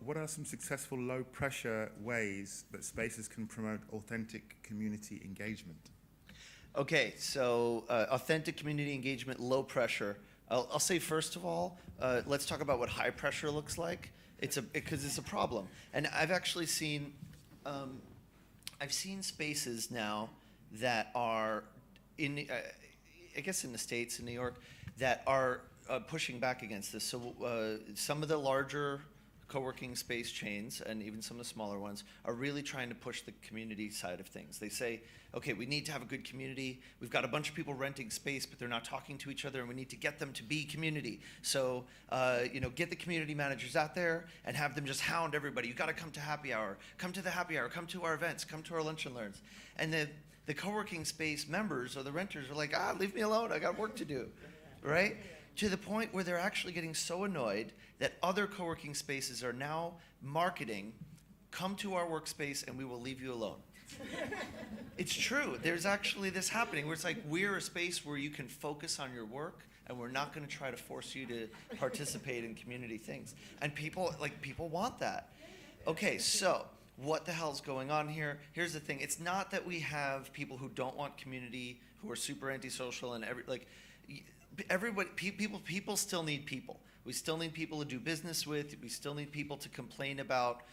what are some successful low-pressure ways that spaces can promote authentic community engagement? Okay, so authentic community engagement, low pressure. I'll say first of all, let's talk about what high pressure looks like. Because it's a problem, and I've actually seen, I've seen spaces now that are I guess in the States, in New York, that are pushing back against this. So some of the larger co-working space chains and even some of the smaller ones are really trying to push the community side of things. They say, okay, we need to have a good community. We've got a bunch of people renting space, but they're not talking to each other, and we need to get them to be community. So, get the community managers out there and have them just hound everybody. You got to come to happy hour. Come to the happy hour. Come to our events. Come to our lunch and learns. And the co-working space members or the renters are like, leave me alone. I got work to do, right? To the point where they're actually getting so annoyed that other co-working spaces are now marketing, come to our workspace and we will leave you alone. It's true. There's actually this happening where it's like, we're a space where you can focus on your work and we're not going to try to force you to participate in community things. And people want that. Okay, so what the hell's going on here? Here's the thing. It's not that we have people who don't want community, who are super antisocial and people still need people. We still need people to do business with. We still need people to complain about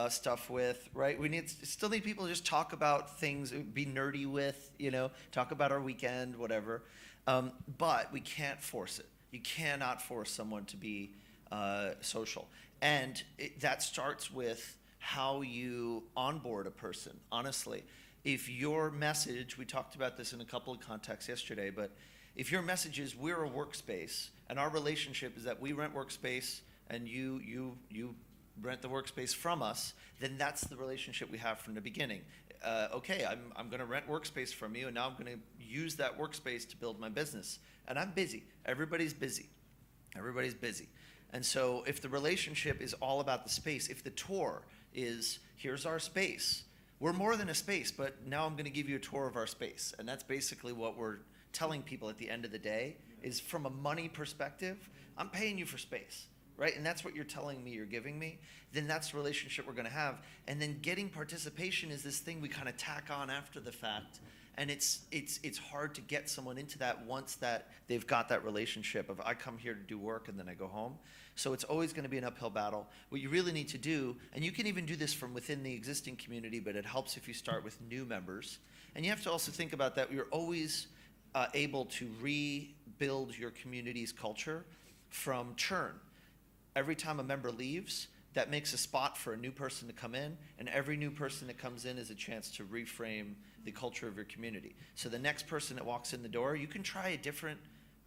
stuff with, right? Still need people to just talk about things, be nerdy with, talk about our weekend, whatever. But we can't force it. You cannot force someone to be social. And that starts with how you onboard a person, honestly. If your message, we talked about this in a couple of contexts yesterday, but if your message is we're a workspace and our relationship is that we rent workspace and you rent the workspace from us, then that's the relationship we have from the beginning. Okay, I'm going to rent workspace from you, and now I'm going to use that workspace to build my business. And I'm busy. Everybody's busy. Everybody's busy. And so if the relationship is all about the space, if the tour is here's our space, we're more than a space, but now I'm going to give you a tour of our space. And that's basically what we're telling people at the end of the day is from a money perspective, I'm paying you for space, right? And that's what you're telling me you're giving me. Then that's the relationship we're going to have. And then getting participation is this thing we kind of tack on after the fact. And it's hard to get someone into that once that they've got that relationship of I come here to do work and then I go home. So it's always going to be an uphill battle. What you really need to do, and you can even do this from within the existing community, but it helps if you start with new members. And you have to also think about that you're always able to rebuild your community's culture from churn. Every time a member leaves, that makes a spot for a new person to come in, and every new person that comes in is a chance to reframe the culture of your community. So the next person that walks in the door, you can try a different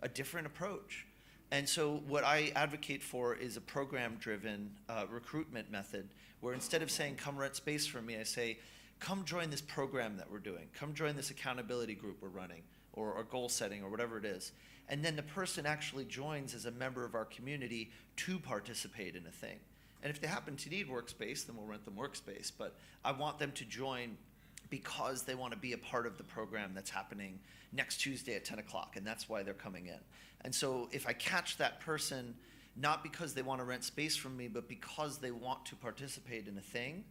approach. And so what I advocate for is a program-driven recruitment method, where instead of saying, come rent space from me, I say, come join this program that we're doing. Come join this accountability group we're running, or goal setting, or whatever it is. And then the person actually joins as a member of our community to participate in a thing. And if they happen to need workspace, then we'll rent them workspace. But I want them to join because they want to be a part of the program that's happening next Tuesday at 10 o'clock, and that's why they're coming in. And so if I catch that person, not because they want to rent space from me, but because they want to participate in a thing,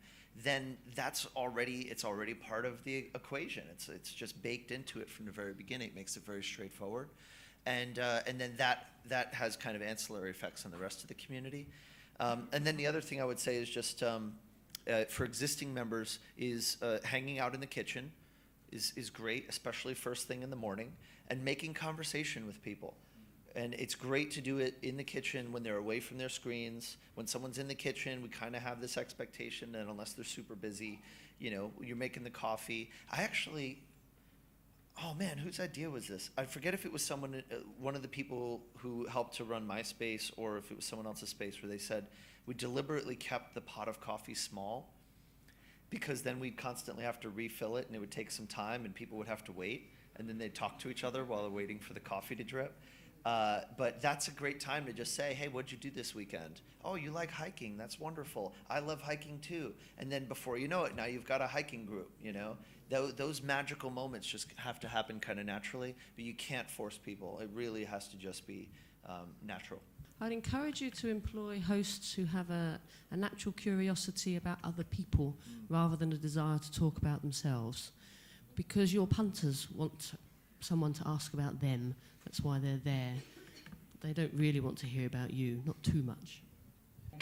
then it's already part of the equation. It's just baked into it from the very beginning. It makes it very straightforward. And then that has kind of ancillary effects on the rest of the community. And then the other thing I would say is just for existing members is hanging out in the kitchen is great, especially first thing in the morning, and making conversation with people. And it's great to do it in the kitchen when they're away from their screens. When someone's in the kitchen, we kind of have this expectation that unless they're super busy, you're making the coffee. Oh man, whose idea was this? I forget if it was one of the people who helped to run my space, or if it was someone else's space, where they said we deliberately kept the pot of coffee small because then we'd constantly have to refill it and it would take some time and people would have to wait, and then they'd talk to each other while they're waiting for the coffee to drip. But that's a great time to just say, hey, what'd you do this weekend? Oh, you like hiking? That's wonderful. I love hiking too. And then before you know it, now you've got a hiking group, Those magical moments just have to happen kind of naturally, but you can't force people. It really has to just be natural. I'd encourage you to employ hosts who have a natural curiosity about other people rather than a desire to talk about themselves. Because your punters want someone to ask about them. That's why they're there. They don't really want to hear about you, not too much.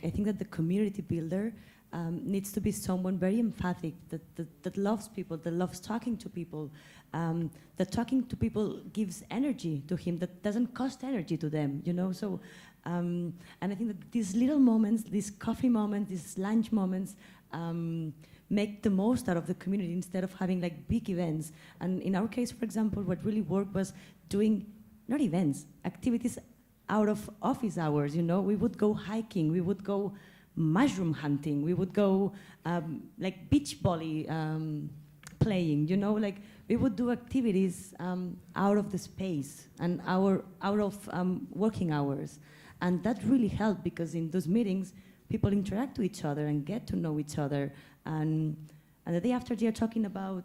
I think that the community builder needs to be someone very emphatic, that loves people, that loves talking to people, that talking to people gives energy to him, that doesn't cost energy to them, you know? So, and I think that these little moments, these coffee moments, these lunch moments, make the most out of the community instead of having like big events. And in our case, for example, what really worked was doing, not events, activities out of office hours, you know? We would go hiking, we would go mushroom hunting, we would go like beach volley playing, you know? Like we would do activities out of the space and out of working hours. And that really helped because in those meetings, people interact with each other and get to know each other. And the day after, they're talking about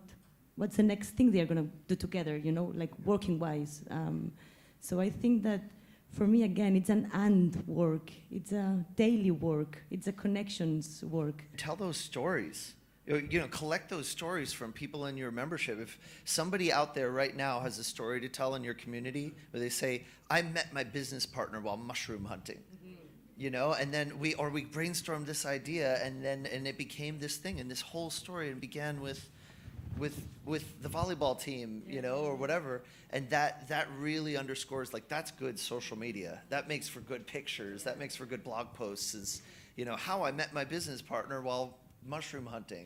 what's the next thing they're going to do together, you know, like working-wise. So I think that for me, again, it's an and work. It's a daily work. It's a connections work. Tell those stories. You know, collect those stories from people in your membership. If somebody out there right now has a story to tell in your community where they say, I met my business partner while mushroom hunting, you know, and then we brainstormed this idea and it became this thing and this whole story and began with the volleyball team, you know, or whatever. And that really underscores, like, that's good social media. That makes for good pictures. That makes for good blog posts is, you know, how I met my business partner while mushroom hunting.